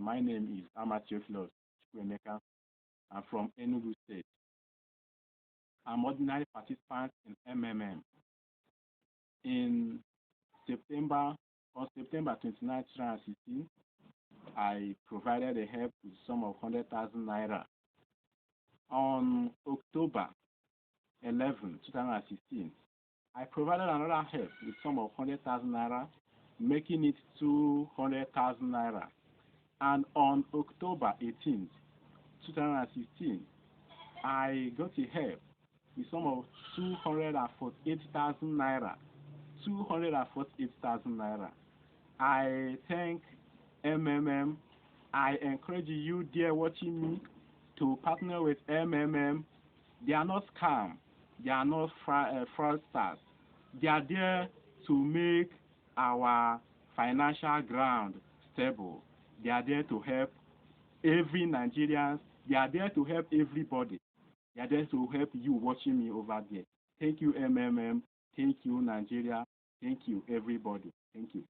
My name is Amattheophilus Chukwemeka. I'm from Enugu State. I'm ordinary participant in MMM. In September, on September 29, 2016, I provided a help with a sum of 100,000 naira. On October 11, 2016, I provided another help with a sum of 100,000 naira, making it 200,000 naira. And on October 18, 2016, I got a help with sum of 248,000 naira. 248,000 naira. I thank MMM. I encourage you, dear, watching me, to partner with MMM. They are not scam. They are not fraudsters. They are there to make our financial ground stable. They are there to help every Nigerian. They are there to help everybody. They are there to help you watching me over there. Thank you, MMM. Thank you, Nigeria. Thank you, everybody. Thank you.